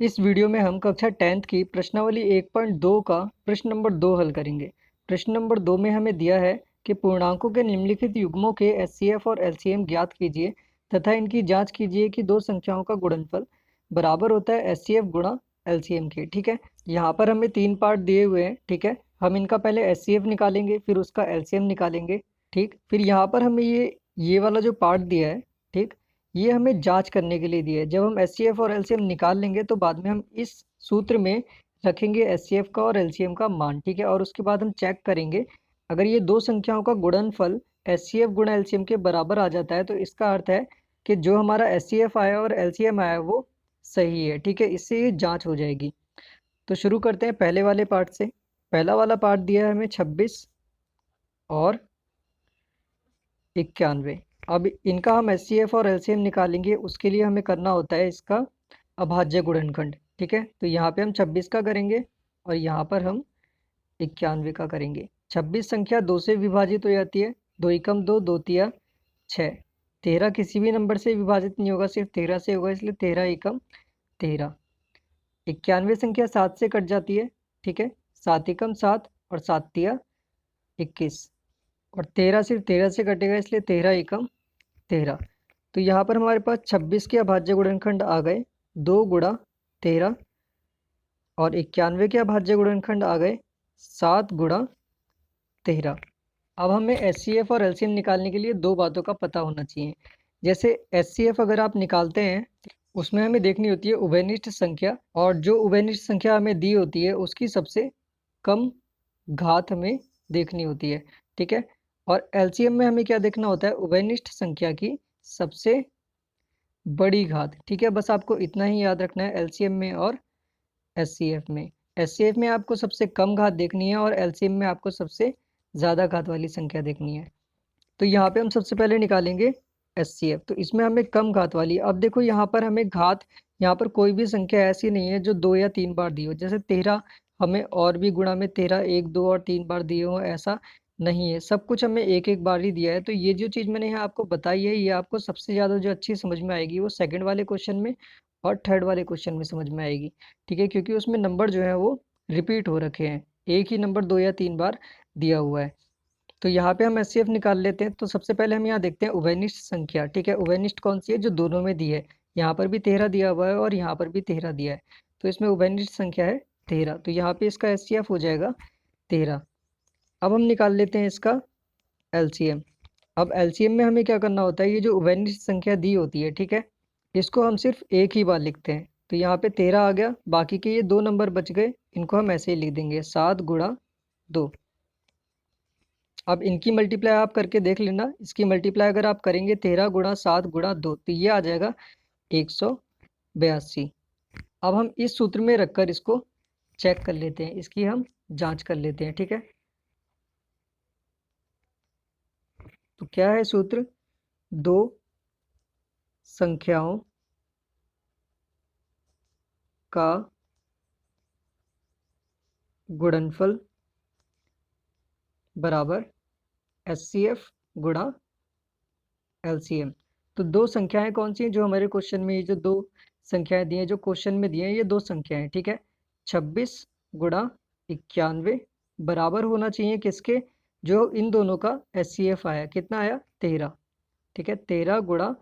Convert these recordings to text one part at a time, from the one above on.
इस वीडियो में हम कक्षा 10th की प्रश्नावली 1.2 का प्रश्न नंबर 2 हल करेंगे। प्रश्न नंबर 2 में हमें दिया है कि पूर्णांकों के निम्नलिखित युग्मों के एचसीएफ और एलसीएम ज्ञात कीजिए तथा इनकी जांच कीजिए कि दो संख्याओं का गुणनफल बराबर होता है एचसीएफ गुणा एलसीएम के। ठीक है, यहाँ पर हमें 3 पार्ट दिए हुए हैं। ठीक है, हम इनका पहले एचसीएफ निकालेंगे, फिर उसका एलसीएम निकालेंगे। ठीक, फिर यहाँ पर हमें ये वाला जो पार्ट दिया है, ठीक, ये हमें जांच करने के लिए दिया है। जब हम एचसीएफ और एलसीएम निकाल लेंगे तो बाद में हम इस सूत्र में रखेंगे एचसीएफ का और एलसीएम का मान। ठीक है, और उसके बाद हम चेक करेंगे अगर ये दो संख्याओं का गुणनफल एचसीएफ गुणा एलसीएम के बराबर आ जाता है तो इसका अर्थ है कि जो हमारा एचसीएफ आया और एलसीएम आया वो सही है। ठीक है, इससे ये जाँच हो जाएगी। तो शुरू करते हैं पहले वाले पार्ट से। पहला वाला पार्ट दिया है हमें 26 और 91। अब इनका हम एचसीएफ और एलसीएम निकालेंगे, उसके लिए हमें करना होता है इसका अभाज्य गुणनखंड। ठीक है, तो यहाँ पे हम 26 का करेंगे और यहाँ पर हम 91 का करेंगे। 26 संख्या 2 से विभाजित हो जाती है, 2 एकम 2, 2 तिया 6। 13 किसी भी नंबर से विभाजित नहीं होगा, सिर्फ 13 से होगा, इसलिए 13 एकम 13। 91 संख्या 7 से कट जाती है। ठीक है, 7 एकम 7 और 7 तिया 21। और 13 सिर्फ 13 से कटेगा, इसलिए 13 एकम 13। तो यहाँ पर हमारे पास 26 के अभाज्य गुणनखंड आ गए 2 गुणा 13 और 91 के अभाज्य गुणनखंड आ गए 7 गुणा 13। अब हमें एचसीएफ और एलसीएम निकालने के लिए दो बातों का पता होना चाहिए। जैसे एचसीएफ अगर आप निकालते हैं उसमें हमें देखनी होती है उभयनिष्ठ संख्या, और जो उभयनिष्ठ संख्या हमें दी होती है उसकी सबसे कम घात हमें देखनी होती है। ठीक है, और एलसीएम में हमें क्या देखना होता है, उभयनिष्ठ संख्या की सबसे बड़ी घात। ठीक है, बस आपको इतना ही याद रखना है एलसीएम में और एचसीएफ में। एचसीएफ में आपको सबसे कम घात देखनी है और एलसीएम में आपको सबसे ज़्यादा घात वाली संख्या देखनी है। तो यहाँ पे हम सबसे पहले निकालेंगे एचसीएफ। तो इसमें हमें कम घात वाली, अब देखो यहाँ पर हमें घात, यहाँ पर कोई भी संख्या ऐसी नहीं है जो 2 या 3 बार दी हो। जैसे 13 हमें और भी गुणा में 13 1 2 और 3 बार दिए हो, ऐसा नहीं है। सब कुछ हमें एक एक बार ही दिया है। तो ये जो चीज़ मैंने यहाँ आपको बताई है ये आपको सबसे ज़्यादा जो अच्छी समझ में आएगी वो सेकंड वाले क्वेश्चन में और थर्ड वाले क्वेश्चन में समझ में आएगी। ठीक है, क्योंकि उसमें नंबर जो है वो रिपीट हो रखे हैं, एक ही नंबर 2 या 3 बार दिया हुआ है। तो यहाँ पे हम एचसीएफ निकाल लेते हैं। तो सबसे पहले हम यहाँ देखते हैं उभयनिष्ठ संख्या। ठीक है, उभयनिष्ठ कौन सी है, जो दोनों में दी है। यहाँ पर भी 13 दिया हुआ है और यहाँ पर भी 13 दिया है, तो इसमें उभयनिष्ठ संख्या है 13। तो यहाँ पे इसका एचसीएफ हो जाएगा 13। अब हम निकाल लेते हैं इसका एलसीएम। अब एलसीएम में हमें क्या करना होता है, ये जो उभयनिष्ठ संख्या दी होती है, ठीक है, इसको हम सिर्फ एक ही बार लिखते हैं। तो यहाँ पे 13 आ गया, बाकी के ये दो नंबर बच गए, इनको हम ऐसे ही लिख देंगे 7 गुणा 2। अब इनकी मल्टीप्लाई आप करके देख लेना। इसकी मल्टीप्लाई अगर आप करेंगे 13 गुणा 7 गुणा 2 तो ये आ जाएगा 182। अब हम इस सूत्र में रखकर इसको चेक कर लेते हैं, इसकी हम जांच कर लेते हैं। ठीक है, तो क्या है सूत्र, दो संख्याओं का गुणनफल बराबर एचसीएफ गुणा एलसीएम। तो दो संख्याएं कौन सी हैं जो हमारे क्वेश्चन में, ये जो दो संख्याएं दी हैं जो क्वेश्चन में दी हैं, ये दो संख्याएं। ठीक है, 26 गुणा 91 बराबर होना चाहिए किसके, जो इन दोनों का एचसीएफ आया, कितना आया 13। ठीक है, 13 गुणा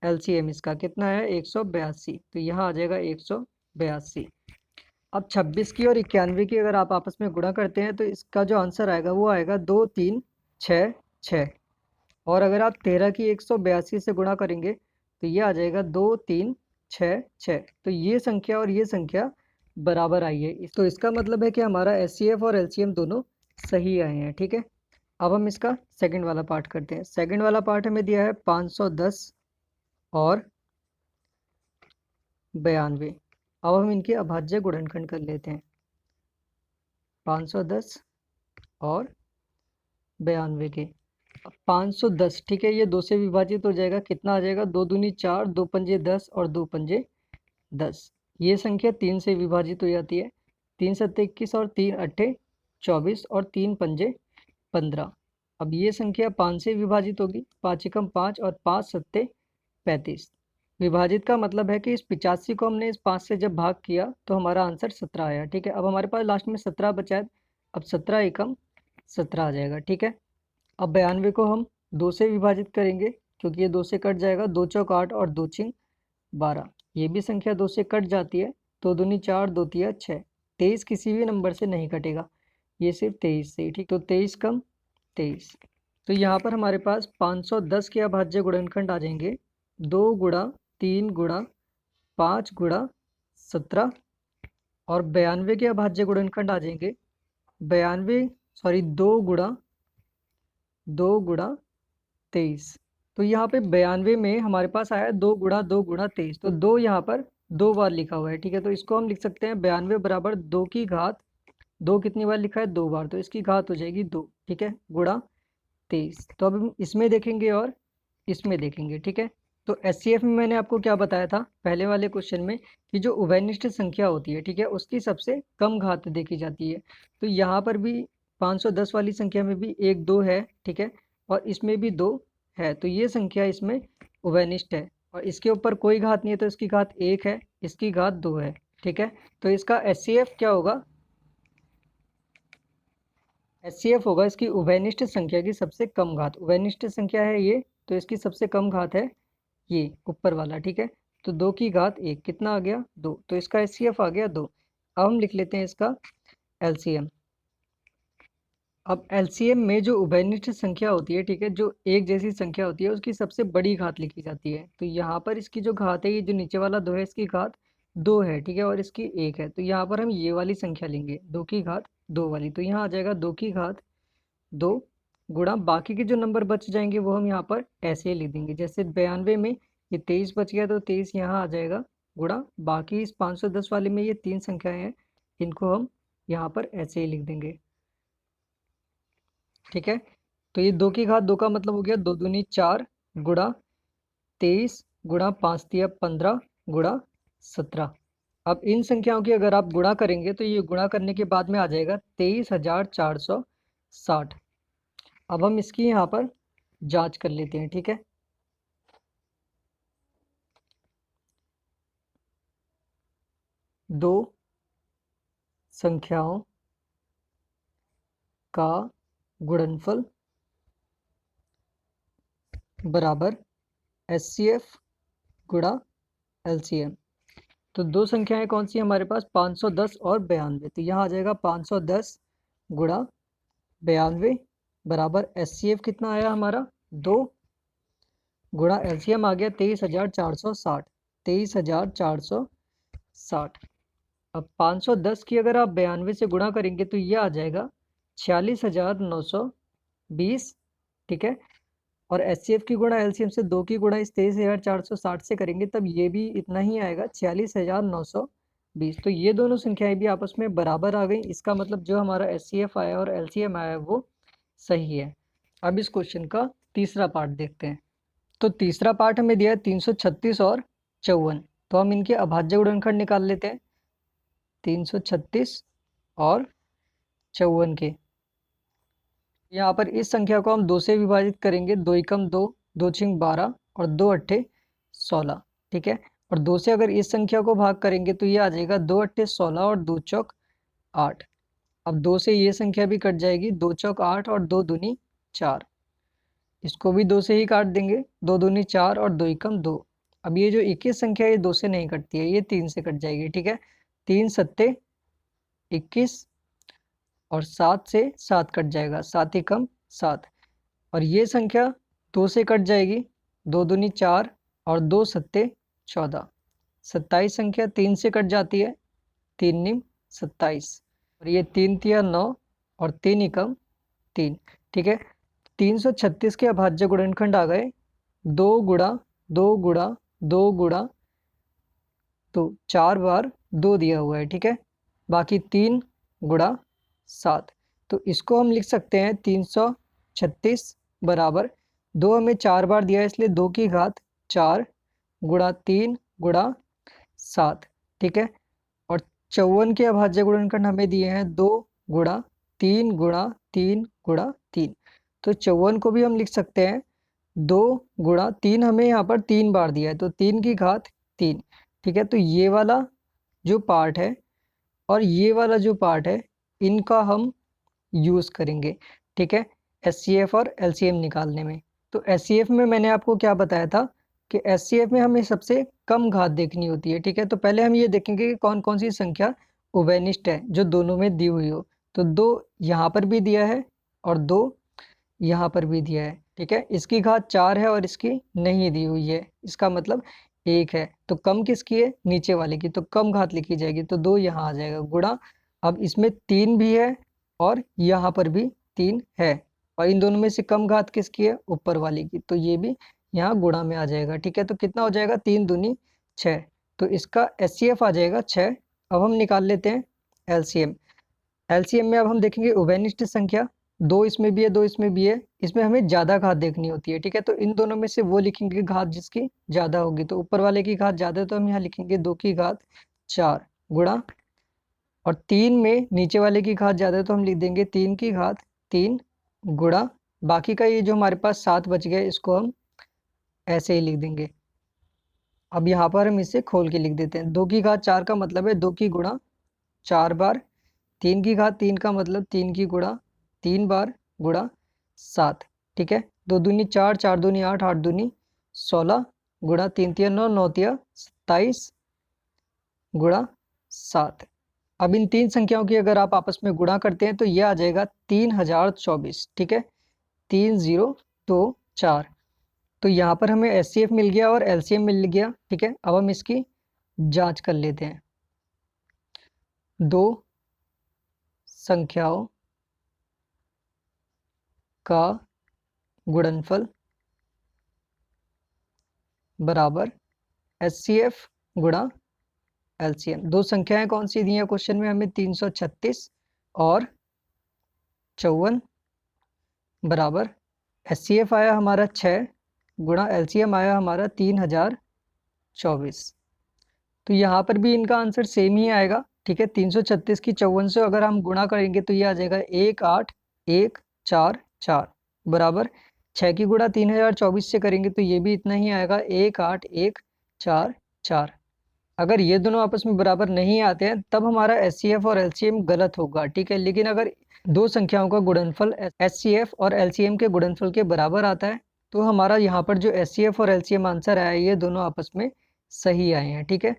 एलसीएम इसका कितना आया 182। तो यहाँ आ जाएगा 182। अब 26 की और 91 की अगर आप आपस में गुणा करते हैं तो इसका जो आंसर आएगा वो आएगा 2 3 6 6। और अगर आप 13 की 182 से गुणा करेंगे तो ये आ जाएगा 2 3 6 6। तो ये संख्या और ये संख्या बराबर आई है, तो इसका मतलब है कि हमारा एचसीएफ और एलसीएम दोनों सही आए हैं। ठीक है, अब हम इसका सेकंड वाला पार्ट करते हैं। सेकंड वाला पार्ट हमें दिया है 510 और 92। अब हम इनके अभाज्य गुणनखंड कर लेते हैं, 510 और 92 के। 510, ठीक है, ये 2 से विभाजित हो जाएगा, कितना आ जाएगा, 2 दूनी 4, 2 पंजे 10 और 2 पंजे 10। ये संख्या 3 से विभाजित हो जाती है, 3 सत्ते 21 और 3 अट्ठे 24 और 3 पंजे 15। अब ये संख्या 5 से विभाजित होगी, 5 एकम 5 और 5 सत्ते 35। विभाजित का मतलब है कि इस 85 को हमने इस 5 से जब भाग किया तो हमारा आंसर 17 आया। ठीक है, अब हमारे पास लास्ट में 17 बचा है। अब 17 एकम 17 आ जाएगा। ठीक है, अब 92 को हम 2 से विभाजित करेंगे क्योंकि ये 2 से कट जाएगा। 2 चौक 8 और 2 छिंग 12। ये भी संख्या 2 से कट जाती है। 2 दूनी 4, 2 तिया 6। 23 किसी भी नंबर से नहीं कटेगा, ये सिर्फ 23 से। ठीक, तो 23 कम 23। तो यहाँ पर हमारे पास 510 के अभाज्य गुणनखंड आ जाएंगे 2 गुणा 3 गुणा 5 गुणा 17, और 92 के अभाज्य गुणनखंड आ जाएंगे 2 गुणा 23। तो यहाँ पे 92 में हमारे पास आया 2 गुणा 2 गुणा 23, तो 2 यहाँ पर 2 बार लिखा हुआ है। ठीक है, तो इसको हम लिख सकते हैं 92 बराबर 2 की घात, 2 कितनी बार लिखा है 2 बार, तो इसकी घात हो जाएगी 2। ठीक है, गुणा 23। तो अब हम इसमें देखेंगे और इसमें देखेंगे। ठीक है, तो एचसीएफ में मैंने आपको क्या बताया था पहले वाले क्वेश्चन में कि जो उभयनिष्ठ संख्या होती है, ठीक है, उसकी सबसे कम घात देखी जाती है। तो यहाँ पर भी 510 वाली संख्या में भी 1 2 है। ठीक है, और इसमें भी 2 है, तो ये संख्या इसमें उभयनिष्ठ है। और इसके ऊपर कोई घात नहीं है, तो इसकी घात 1 है, इसकी घात 2 है। ठीक है, तो इसका एचसीएफ क्या होगा? एचसीएफ होगा इसकी उभयनिष्ठ संख्या की सबसे कम घात। उभयनिष्ठ संख्या है ये, तो इसकी सबसे कम घात है ये ऊपर वाला। ठीक है, तो 2 की घात 1 कितना आ गया 2, तो इसका एचसीएफ आ गया 2। अब हम लिख लेते हैं इसका एलसीएम। अब एलसीएम में जो उभयनिष्ठ संख्या होती है, ठीक है, जो एक जैसी संख्या होती है, उसकी सबसे बड़ी घात लिखी जाती है। तो यहाँ पर इसकी जो घात है, ये जो नीचे वाला 2 है, इसकी घात 2 है। ठीक है, और इसकी 1 है, तो यहाँ पर हम ये वाली संख्या लेंगे 2 की घात 2 वाली। तो यहाँ आ जाएगा 2 की घात 2 गुणा बाकी के जो नंबर बच जाएंगे वो हम यहाँ पर ऐसे ही लिख देंगे। जैसे 92 में ये 23 बच गया, तो 23 यहाँ आ जाएगा, गुणा बाकी इस 510 वाले में ये 3 संख्याएं हैं, इनको हम यहाँ पर ऐसे ही लिख देंगे। ठीक है, तो ये 2 की घात 2 का मतलब हो गया 2 दूनी 4 गुणा 23 गुणा 5 तिया 15 गुणा 17। अब इन संख्याओं की अगर आप गुणा करेंगे तो ये गुणा करने के बाद में आ जाएगा 23,460। अब हम इसकी यहाँ पर जांच कर लेते हैं। ठीक है, दो संख्याओं का गुणनफल बराबर एचसीएफ गुणा एलसीएम। तो दो संख्याएं कौन सी हमारे पास 510 और 92। तो यहाँ आ जाएगा 510 गुणा 92 बराबर एचसीएफ कितना आया हमारा 2 गुणा एलसीएम आ गया 23,460। 23,460। अब 510 की अगर आप 92 से गुणा करेंगे तो ये आ जाएगा 46,920। ठीक है, और एचसीएफ की गुणा एलसीएम से 2 की गुणा इस 23,460 से करेंगे तब ये भी इतना ही आएगा 46,920। तो ये दोनों संख्याएं भी आपस में बराबर आ गई। इसका मतलब जो हमारा एचसीएफ आया और एलसीएम आया वो सही है। अब इस क्वेश्चन का तीसरा पार्ट देखते हैं। तो तीसरा पार्ट हमें दिया है 336 और 54। तो हम इनके अभाज्य गुणनखंड निकाल लेते हैं 336 और 54 के। यहाँ पर इस संख्या को हम 2 से विभाजित करेंगे। 2 एकम 2, 2 छिंग 12 और 2 अट्ठे 16। ठीक है, और 2 से अगर इस संख्या को भाग करेंगे तो ये आ जाएगा 2 अट्ठे 16 और 2 चौक 8। अब 2 से ये संख्या भी कट जाएगी, 2 चौक 8 और 2 दूनी 4। इसको भी 2 से ही काट देंगे, 2 दूनी 4 और 2 एकम 2। अब ये जो 21 संख्या ये 2 से नहीं कटती है, ये 3 से कट जाएगी। ठीक है, 3 सत्ते 21 और 7 से 7 कट जाएगा, 7 एकम 7। और ये संख्या 2 से कट जाएगी, 2 दूनी 4 और 2 सत्ते 14। 27 संख्या 3 से कट जाती है, 3 निम 27। और ये 3 तिया 9 और 3 एकम 3। ठीक है, 336 के अभाज्य गुणनखंड आ गए 2 गुणा 2 गुणा 2 गुणा, तो 4 बार 2 दिया हुआ है। ठीक है, बाकी 3 गुणा 7। तो इसको हम लिख सकते हैं 336 बराबर 2 हमें 4 बार दिया है, इसलिए 2 की घात 4 गुणा 3 गुणा 7। ठीक है, और 54 के अभाज्य गुणनखंड हमें दिए हैं 2 गुणा 3 गुणा 3 गुणा 3। तो 54 को भी हम लिख सकते हैं 2 गुणा 3 हमें यहाँ पर 3 बार दिया है, तो 3 की घात 3। ठीक है, तो ये वाला जो पार्ट है और ये वाला जो पार्ट है, इनका हम यूज़ करेंगे। ठीक है, एचसीएफ और एलसीएम निकालने में। तो एचसीएफ में मैंने आपको क्या बताया था कि एचसीएफ में हमें सबसे कम घात देखनी होती है। ठीक है, तो पहले हम ये देखेंगे कि कौन कौन सी संख्या उभयनिष्ठ है जो दोनों में दी हुई हो। तो 2 यहाँ पर भी दिया है और 2 यहाँ पर भी दिया है। ठीक है, इसकी घात 4 है और इसकी नहीं दी हुई है, इसका मतलब 1 है। तो कम किसकी है? नीचे वाले की, तो कम घात लिखी जाएगी, तो 2 यहाँ आ जाएगा गुणा। अब इसमें 3 भी है और यहाँ पर भी 3 है, और इन दोनों में से कम घात किसकी है? ऊपर वाले की, तो ये भी यहाँ गुणा में आ जाएगा। ठीक है, तो कितना हो जाएगा? 3 दूनी 6, तो इसका एचसीएफ आ जाएगा 6। अब हम निकाल लेते हैं एलसीएम। एलसीएम में अब हम देखेंगे उभयनिष्ठ संख्या, 2 इसमें भी है 2 इसमें भी है, इसमें हमें ज़्यादा घात देखनी होती है। ठीक है, तो इन दोनों में से वो लिखेंगे घात जिसकी ज़्यादा होगी, तो ऊपर वाले की घात ज़्यादा है तो हम यहाँ लिखेंगे 2 की घात 4 गुणा, और 3 में नीचे वाले की घात ज़्यादा है तो हम लिख देंगे 3 की घात 3 गुणा। बाकी का ये जो हमारे पास 7 बच गया, इसको हम ऐसे ही लिख देंगे। अब यहाँ पर हम इसे खोल के लिख देते हैं। 2 की घात 4 का मतलब है 2 की गुणा 4 बार, 3 की घात 3 का मतलब 3 की गुणा 3 बार गुणा 7। ठीक है, 2 दूनी 4, 4 दूनी 8, 8 दूनी 16 गुणा 3 तिया 9, 9 तिया 27 गुणा 7। अब इन तीन संख्याओं की अगर आप आपस में गुणा करते हैं तो ये आ जाएगा 3024। ठीक है, 3024। तो यहाँ पर हमें एचसीएफ मिल गया और एलसीएम मिल गया। ठीक है, अब हम इसकी जांच कर लेते हैं। दो संख्याओं का गुणनफल बराबर एचसीएफ गुणा एलसीएम। दो संख्याएं कौन सी दी हैं क्वेश्चन में हमें? 336 और 54 बराबर एचसीएफ आया हमारा 6 गुणा एलसीएम आया हमारा 3024। तो यहाँ पर भी इनका आंसर सेम ही आएगा। ठीक है, 336 की 54 से अगर हम गुणा करेंगे तो ये आ जाएगा 18144 बराबर 6 की गुणा 3024 से करेंगे तो ये भी इतना ही आएगा 18144। अगर ये दोनों आपस में बराबर नहीं आते हैं तब हमारा एचसीएफ और एलसीएम गलत होगा। ठीक है, लेकिन अगर दो संख्याओं का गुणनफल एचसीएफ और एलसीएम के गुणनफल के बराबर आता है तो हमारा यहाँ पर जो एचसीएफ और एलसीएम आंसर आया ये दोनों आपस में सही आए हैं। ठीक है।